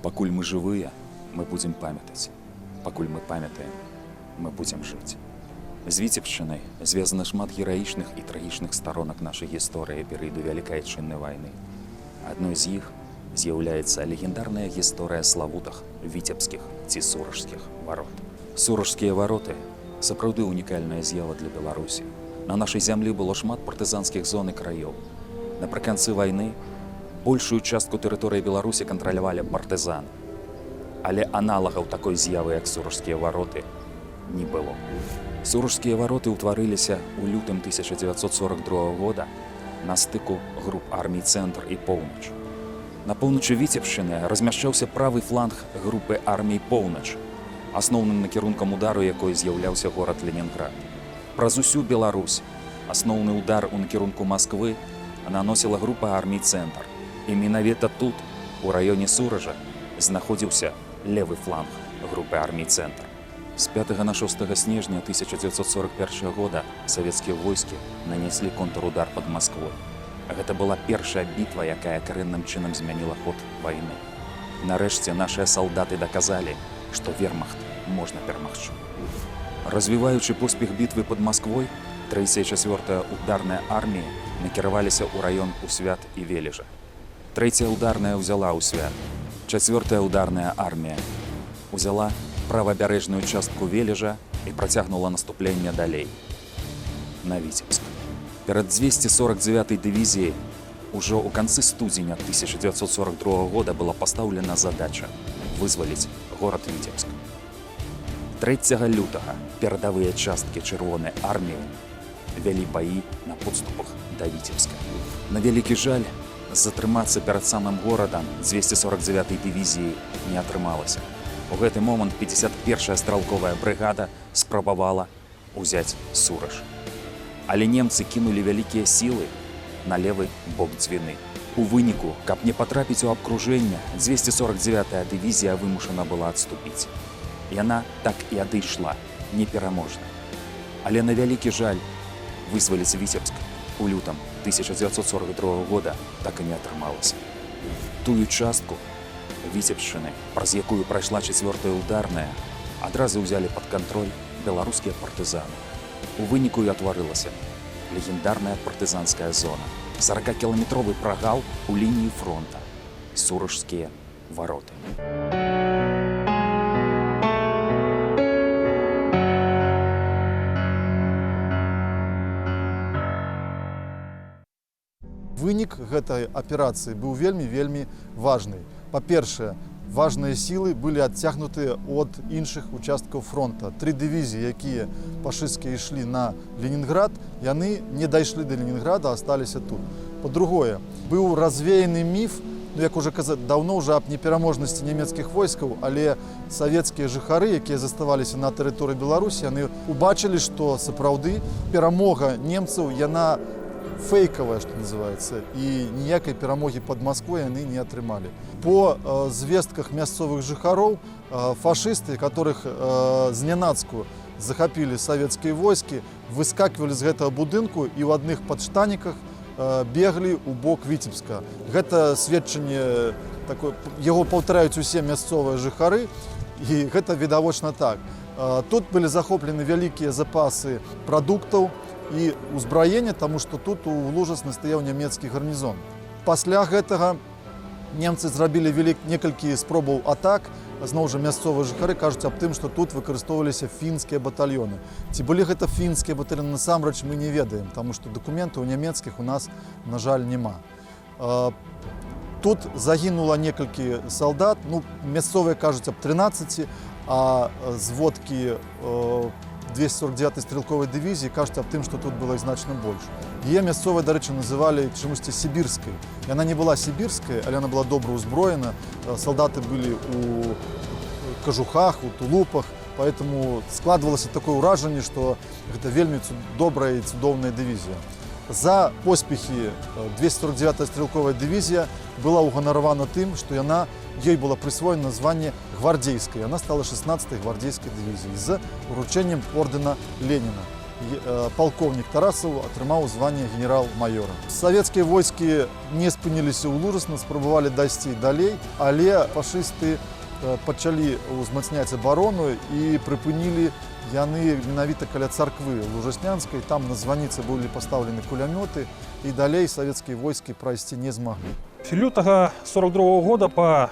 Пакуль мы жывыя, мы будзем памятаць. Пакуль мы памятаем, мы будзем жыць. З Віцебшчынай звязана шмат гераічных і трагічных старонак нашай гісторыі перыяду Вялікай Адчыннай вайны. Адной з іх з'яўляецца легендарная гісторыя славутых віцебскіх ці сурожскіх варот. Сурожскія вароты сапраўды унікальная з'ява для Беларусі. На нашай зямлі было шмат партызанскіх зон і краёў. Напрыканцы вайны большую частку тэрыторыі Беларусі кантралявалі партызаны. Але аналагаў такой з'явы, як сурожскія вароты, не было. Сурожскія вароты ўтварыліся ў лютым 1942 года на стыку груп армій «Цэнтр» і «Поўнач». На поўначы Віцебшчыны размяшчаўся правы фланг групы армій «Поўнач», асноўным накірункам удару якой з'яўляўся горад Ленінград. Праз усю Беларусь асноўны удар у накірунку Масквы наносіла група армій «Цэнтр». І менавіта тут, у раёне Суража, знаходзіўся левы фланг групы армій «Цэнтр». З 5 на 6 снежня 1941 года савецкія войскі нанеслі контрудар пад Масквой. Гэта была першая бітва, якая карэнным чынам змяніла ход вайны. Нарэшце нашыя салдаты даказалі, што вермахт можна перамагчы. Развіваючы поспех бітвы пад Масквой, 3-я і 4-я ударныя арміі накіраваліся ў раён Усвят і Вележа. 3-я ударная ўзяла Усвят, 4-я ударная армія ўзяла правабярэжную частку Вележа і працягнула наступленне далей, на Віцебск. Перад 249-й дывізіяй ужо ў канцы студзеня 1942 года была пастаўлена задача вызваліць горад Віцебск. 3 лютага перадавыя часткі чырвонай арміі вялі баі на подступах да Віцебска. На вялікі жаль, затрымацца перад самым горадам 249-й дывізіі не атрымалася. У гэты момант 51-я стралковая брыгада спрабавала ўзяць Сураж. Але немцы кінулі вялікія сілы на левы бок Дзвіны. У выніку, каб не патрапіць у абкружэнне, 249-я дывізія вымушана была адступіць. Яна так і адышла непераможна. Але на вялікі жаль, вызваліць Віцебск у лютым 1942 года так і не атрымалася. Тую частку Віцебшчыны, праз якую прайшла 4-я ударная, адразу ўзялі пад кантроль беларускія партызаны. У выніку і атварылася легендарная партызанская зона, 40-кіламетровы прагал у лініі фронта, Суражскія вароты. Вынік гэтай аперацыі быў вельмі важны. Па-першае, важныя сілы былі адцягнутыя ад іншых участкаў фронта. 3 дывізіі, якія фашысцкія ішлі на Ленінград, яны не дайшлі да Ленінграда, а асталіся тут. Па-другое, быў развеяны міф, як уже казаць, даўно ўжо аб непераможнасці нямецкіх войскаў, але савецкія жыхары, якія заставаліся на тэрыторыі Беларусі, яны убачылі, што сапраўды перамога немцаў, яна фейкавая, што называецца, і ніякай перамогі пад Масквой яны не атрымалі. По звестках мясцовых жыхароў, фашысты, которых знянацку захапілі савецкія войскі, выскакивалі з гэтага будынку і ў адных падштаніках беглі ў бок Віцебска. Гэта сведчанне, яго паўтараюць усе мясцовыя жыхары, і гэта відавочна так. Тут былі захоплены вялікія запасы прадуктаў і ўзбраення, таму што тут у Лужасцы стаяў нямецкі гарнізон. Пасля гэтага немцы зрабілі некалькі спробаў атак. Зноў жа мясцовыя жыхары кажуць аб тым, што тут выкарыстоўваліся фінскія батальёны. Ці былі гэта фінскія батальёны, насамрэч мы не ведаем, таму што дакументаў нямецкіх у нас, на жаль, няма. Тут загінула некалькі салдат, мясцовыя кажуць аб 13, а зводкі 249-й стрелковой дивизии кажется об тем, что тут было значно больше. Ее мясцовые, до речі, называли чомусь сибирской. И она не была сибирской, але она была добро узброена. Солдаты были у кожухах, у тулупах, поэтому складывалось такое уражение, что это вельми добрая и цудовная дивизия. За поспехи 249-я стрелковая дивизия была уганарована тем, что ей было присвоено название гвардейской. Она стала 16-й гвардейской дивизией с вручением ордена Ленина. полковник Тарасов атрымаў званне генерал-майора. Савецкія войскі не спыніліся ў Лужасна, спрабавалі дайсці далей, але фашысты пачалі ўзмацняць абарону і прыпынілі яны менавіта каля царквы Лужаснянскай. Там на званіцы былі пастаўлены кулямёты, і далей савецкія войскі прайсці не змаглі. Лютага 42 года па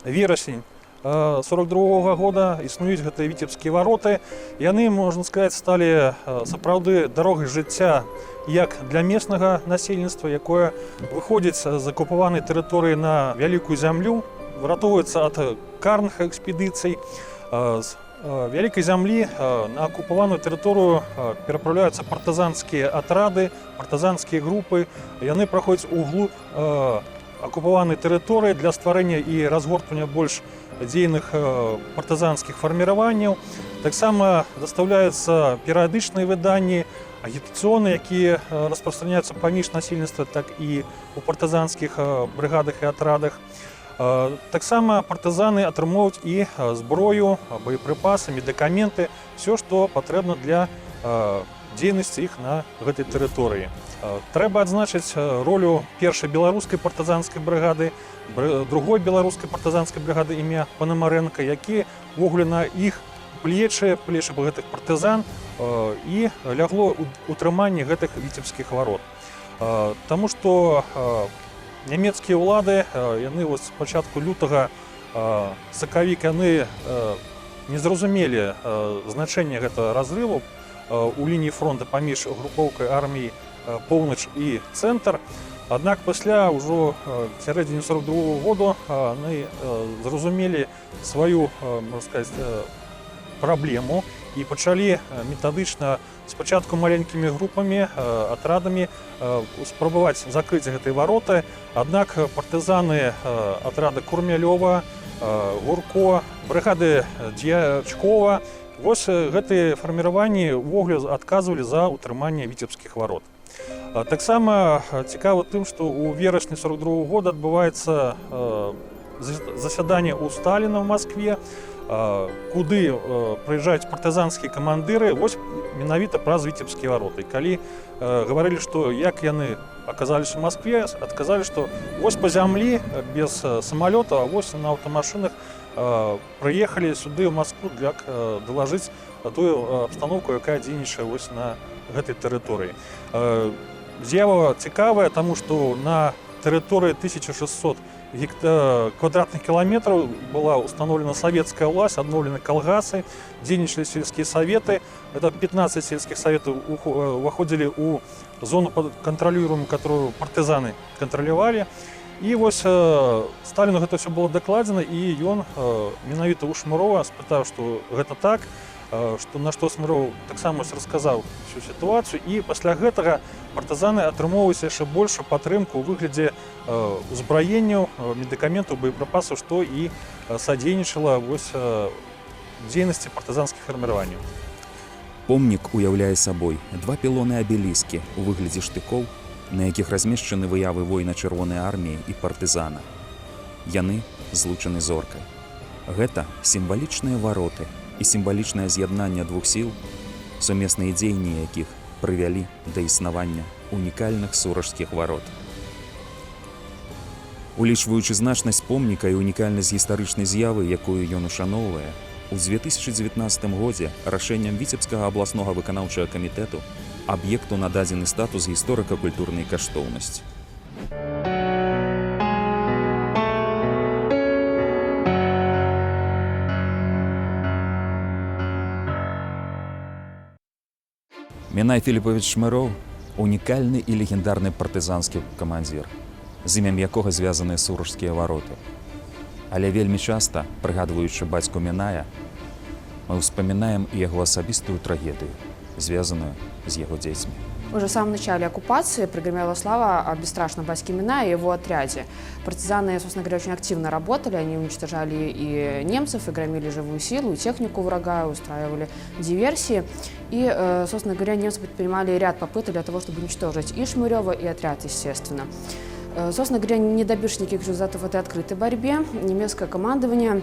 верасень 42 года існуюць гэтыя віцебскія вароты. Яны, можна сказаць, сталі сапраўды дарогай жыцця як для местнага насельніцтва, якое выходзіць з акупаванай тэрыторыі на вялікую зямлю, выратоўваецца ад карных экспедыцый. З вялікай зямлі на акупаваную тэрыторыю перапраўляюцца партызанскія атрады, партызанскія групы. Яны праходзяць углуб акупаванай тэрыторыі для стварэння і разгортвання больш дзейных партызанскіх фарміраванняў. Таксама дастаўляюцца перыядычныя выданні, агітацыйныя, якія распрастраняюцца паміж насельніцтва, так і ў партызанскіх брыгадах і атрадах. Таксама партызаны атрымоўваюць і зброю, боепрыпасы, медыкаменты, все, што патрэбна для дзейнасці іх на гэтай тэрыторыі. Трэба адзначыць ролю першай беларускай партызанскай брыгады, другой беларускай партызанскай брыгады імя Панамарэнка, які ўвогуле на іх плечы гэтых партызан і лягло ўтрыманне гэтых віцебскіх варот. Таму што нямецкія ўлады, яны з пачатку лютага сакавік, яны не зразумелі значэнне гэтага разрыву у лініі фронта паміж групоўкай арміі поўнач і цэнтр. Аднак пасля ўжо сярэдзіне 42 года яны зразумелі сваю, можна сказаць, праблему і пачалі метадычна спачатку маленькімі групамі, атрадамі спрабаваць закрыць гэтыя вароты. Аднак партызаны атрада Курмялёва, Гурко, брыгады Д'ячкова, вось гэтыя фарміраванні ўвогуле адказвалі за ўтрыманне віцебскіх варот. Таксама цікава тым, што ў верасні 42 года адбываецца засяданне ў Сталіна ў Маскве, куды прыязджаюць партызанскія камандыры вось менавіта праз віцебскія вароты. Калі гаварылі, што як яны аказаліся ў Маскве, адказалі, што вось па зямлі без самалёта, а вось на аўтамашынах прыехалі сюды ў Маскву для далажыць тую абстаноўку, якая дзейнічае вось на гэтай тэрыторыі. З'ява цікавая, таму што на тэрыторыі 1600 квадратных километров была установлена советская власть, обновлены колгасы, дзейнічалі сельские советы. Это 15 сельских советов выходили у зону контролируемую, которую партизаны контролировали. И вось Сталину это все было докладено, и он менавіта у Шмурова спытаў, что это так, что на што Шмуров таксама рассказал всю ситуацию, и пасля гэтага партызаны атрымоўваюць яшчэ большую падтрымку ў выглядзе узбраенняў, медыкаментаў, боепрыпасаў, што і садзейнічала вось дзейнасці партызанскіх фарміраванняў. Помнік уяўляе сабой два пілоны абеліскі ў выглядзе штыкоў, на якіх размешчаны выявы воіна Чырвонай арміі і партызана. Яны злучаны зоркай. Гэта сімвалічныя вароты і сімвалічнае з'яднанне двух сіл, сумесныя дзеянні якіх прывялі да існавання унікальных суражскіх варот. Улічваючы значнасць помніка і унікальнасць гістарычнай з'явы, якую ён ушаноўвае, у 2019 годзе рашэннем Віцебскага абласнога выканаўчага камітэту аб'екту нададзены статус гісторыка-культурнай каштоўнасці. Мінай Філіпович Шмыроў – унікальны і легендарны партызанскі камандзір, з імем якога звязаныя суражскія вароты. Але вельмі часта, прыгадваючы бацьку Міная, мы ўспамінаем і яго асабістую трагедыю, звязаную з яго дзецьмі. Уже в самом начале оккупации прогремела слава о бесстрашном батьке Миная и его отряде. Партизаны, собственно говоря, очень активно работали, они уничтожали и немцев, и громили живую силу, и технику врага, устраивали диверсии. И, собственно говоря, немцы предпринимали ряд попыток для того, чтобы уничтожить и Шмырева, и отряд, естественно. Собственно говоря, не добившись никаких результатов в этой открытой борьбе, немецкое командование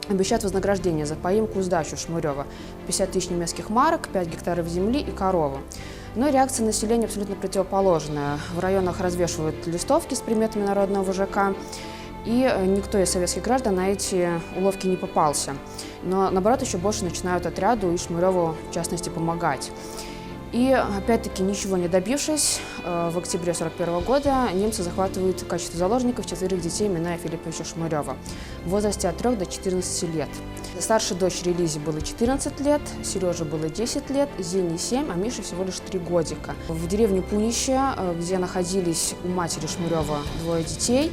обещают вознаграждение за поимку и сдачу Шмырева. 50 тысяч немецких марок, 5 гектаров земли и корову. Но реакция населения абсолютно противоположная. В районах развешивают листовки с приметами народного вожака, и никто из советских граждан на эти уловки не попался. Но, наоборот, еще больше начинают отряду и Шмыреву, в частности, помогать. И, опять-таки, ничего не добившись, в октябре 1941 года немцы захватывают в качестве заложников 4 детей Миная Филипповича Шмырева в возрасте от 3 до 14 лет. Старшей дочери Лизе было 14 лет, Сереже было 10 лет, Зине 7, а Мише всего лишь 3 годика. В деревню Пунище, где находились у матери Шмырева 2 детей,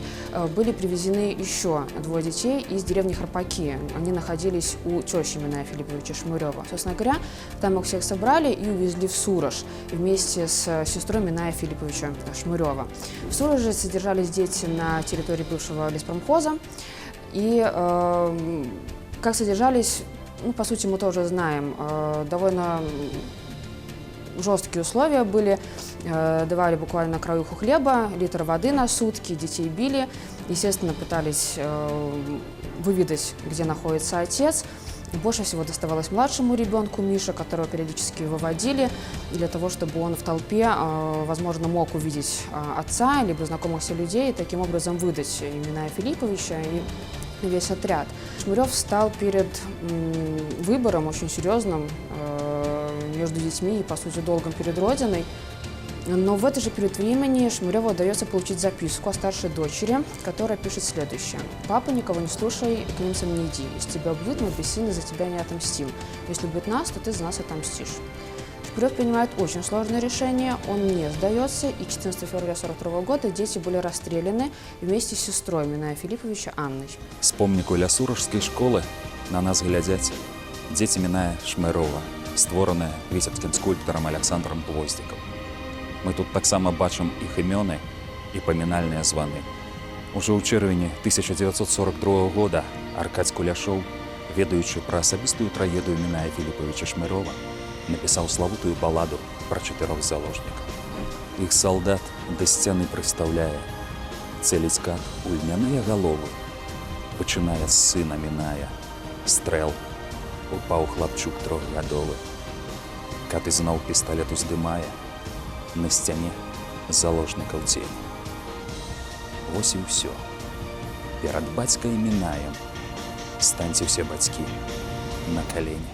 были привезены еще 2 детей из деревни Харпаки. Они находились у тещи Миная Филипповича Шмырева. Собственно говоря, там их всех собрали и увезли в Сурож вместе с сестрой Миная Филипповича Шмырева. В Суроже содержались дети на территории бывшего леспромхоза. И как содержались, ну, по сути, мы тоже знаем. Довольно жесткие условия были. Давали буквально краюху хлеба, литр воды на сутки, детей били. Естественно, пытались выведать, где находится отец. Больше всего доставалось младшему ребенку Мише, которого периодически выводили для того, чтобы он в толпе, возможно, мог увидеть отца либо знакомых себе людей и таким образом выдать имена Филипповича и весь отряд. Шмырев стал перед выбором очень серьезным между детьми и, по сути, долгом перед Родиной. Но в этот же период времени Шмыреву удается получить записку о старшей дочери, которая пишет следующее. «Папа, никого не слушай, к немцам не иди. Если тебя убьют, мы бессильно за тебя не отомстим. Если убьют нас, то ты за нас отомстишь». Шмырев принимает очень сложное решение, он не сдается, и 14 февраля 1942 года дети были расстреляны вместе с сестрой Миная Филипповича Анной. З помніку ля Сурожської школи на нас глядять дзеці Міная Шмырова, створане віцебським скульптарам Александром Гвоздиком. Мы тут таксама бачым іх імёны і памінальныя званы. Уже ў чэрвені 1942 года Аркадзь Куляшоў, ведаючы пра асабістую трагедыю Міная Філіпавіча Шмырова, напісаў славутую баладу пра 4 заложнікаў. Іх салдат да сцяны прыстаўляе, цэліць кат у льняныя галовы, пачынае з сына Міная, стрэл, упаў хлапчук 3гадовы. Кат ізноў пісталет уздымае, на сцяне заложнікаў цень. Вось і ўсё. Перад бацькай Мінаем станьце ўсе бацькі на калені.